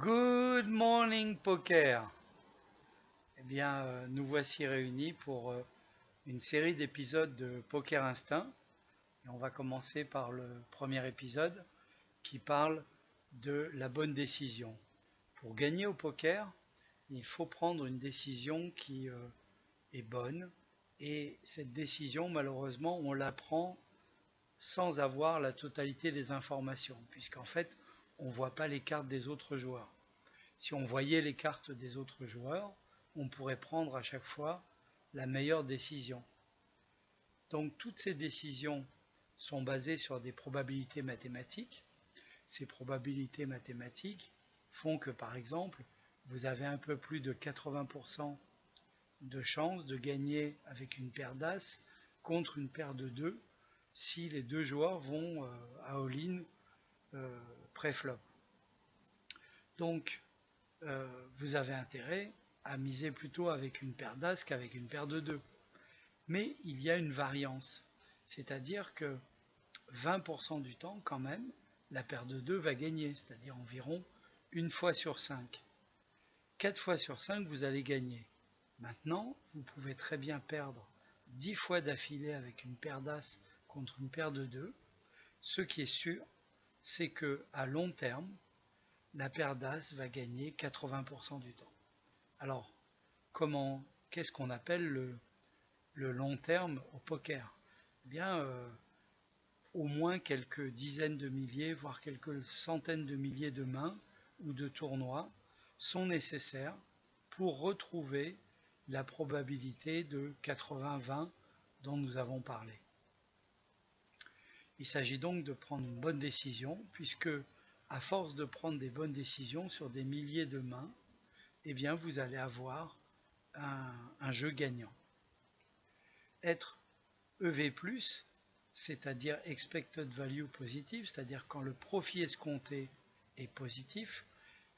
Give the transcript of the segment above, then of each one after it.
Good morning poker. Eh bien, nous voici réunis pour une série d'épisodes de Poker Instinct. Et on va commencer par le premier épisode qui parle de la bonne décision. Pour gagner au poker, il faut prendre une décision qui est bonne. Et cette décision, malheureusement, on la prend sans avoir la totalité des informations, puisqu'en fait, on ne voit pas les cartes des autres joueurs. Si on voyait les cartes des autres joueurs, on pourrait prendre à chaque fois la meilleure décision. Donc toutes ces décisions sont basées sur des probabilités mathématiques. Ces probabilités mathématiques font que par exemple, vous avez un peu plus de 80% de chances de gagner avec une paire d'As contre une paire de 2 si les deux joueurs vont à all-in pré-flop. Donc vous avez intérêt à miser plutôt avec une paire d'As qu'avec une paire de 2. Mais il y a une variance, c'est-à-dire que 20% du temps quand même, la paire de 2 va gagner, c'est-à-dire environ une fois sur 5. 4 fois sur 5, vous allez gagner. Maintenant, vous pouvez très bien perdre 10 fois d'affilée avec une paire d'As contre une paire de 2. Ce qui est sûr, c'est que à long terme, la paire d'As va gagner 80% du temps. Alors, qu'est-ce qu'on appelle le long terme au poker? Eh bien, au moins quelques dizaines de milliers, voire quelques centaines de milliers de mains ou de tournois sont nécessaires pour retrouver la probabilité de 80-20 dont nous avons parlé. Il s'agit donc de prendre une bonne décision, puisque à force de prendre des bonnes décisions sur des milliers de mains, eh bien vous allez avoir un jeu gagnant. Être EV+, c'est-à-dire expected value positive, c'est-à-dire quand le profit escompté est positif,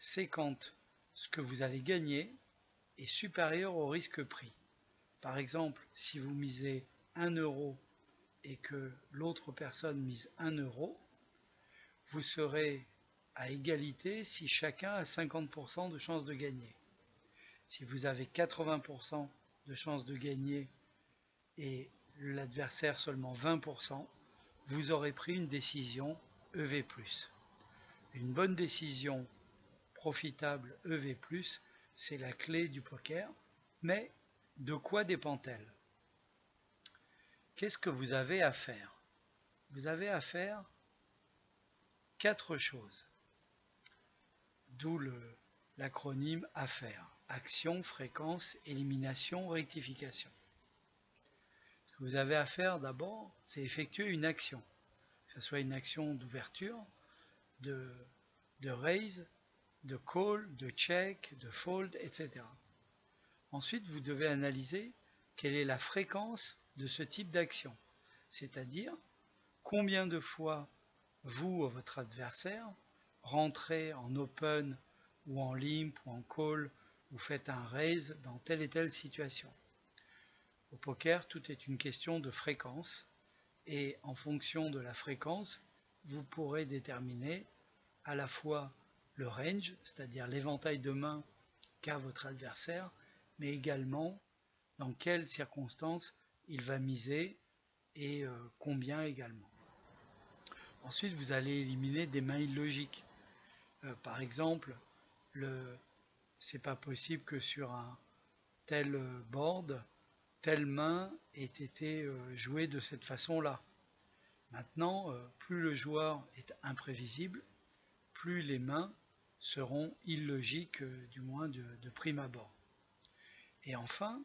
c'est quand ce que vous allez gagner est supérieur au risque pris. Par exemple, si vous misez 1 euro et que l'autre personne mise 1 euro, vous serez à égalité si chacun a 50% de chance de gagner. Si vous avez 80% de chance de gagner et l'adversaire seulement 20%, vous aurez pris une décision EV+. Une bonne décision profitable EV+, c'est la clé du poker, mais de quoi dépend-elle? Qu'est-ce que vous avez à faire? Vous avez à faire 4 choses, d'où l'acronyme AFFAIRE: action, fréquence, élimination, rectification. Ce que vous avez à faire d'abord, c'est effectuer une action, que ce soit une action d'ouverture, de raise, de call, de check, de fold, etc. Ensuite, vous devez analyser quelle est la fréquence de ce type d'action, c'est-à-dire combien de fois vous ou votre adversaire rentrez en open ou en limp ou en call, vous faites un raise dans telle et telle situation. Au poker, tout est une question de fréquence, et en fonction de la fréquence, vous pourrez déterminer à la fois le range, c'est-à-dire l'éventail de mains qu'a votre adversaire, mais également dans quelles circonstances il va miser et combien également. Ensuite, vous allez éliminer des mains illogiques. Par exemple, c'est pas possible que sur un tel board, telle main ait été jouée de cette façon-là. Maintenant, plus le joueur est imprévisible, plus les mains seront illogiques, du moins de prime abord. Et enfin,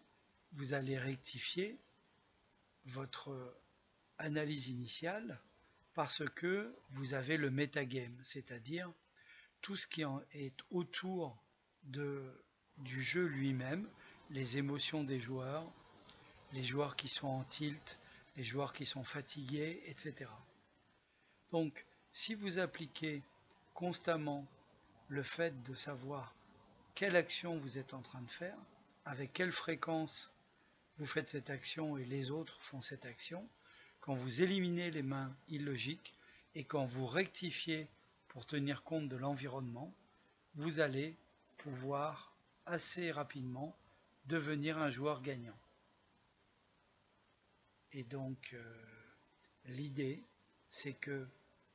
vous allez rectifier votre analyse initiale parce que vous avez le metagame, c'est-à-dire tout ce qui est autour du jeu lui-même, les émotions des joueurs, les joueurs qui sont en tilt, les joueurs qui sont fatigués, etc. Donc, si vous appliquez constamment le fait de savoir quelle action vous êtes en train de faire, avec quelle fréquence vous faites cette action et les autres font cette action, quand vous éliminez les mains illogiques et quand vous rectifiez pour tenir compte de l'environnement, vous allez pouvoir assez rapidement devenir un joueur gagnant. Et donc l'idée, c'est que,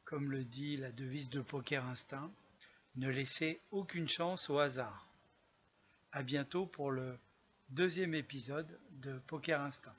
comme le dit la devise de Poker Instinct, ne laissez aucune chance au hasard. À bientôt pour le deuxième épisode de Poker Instinct.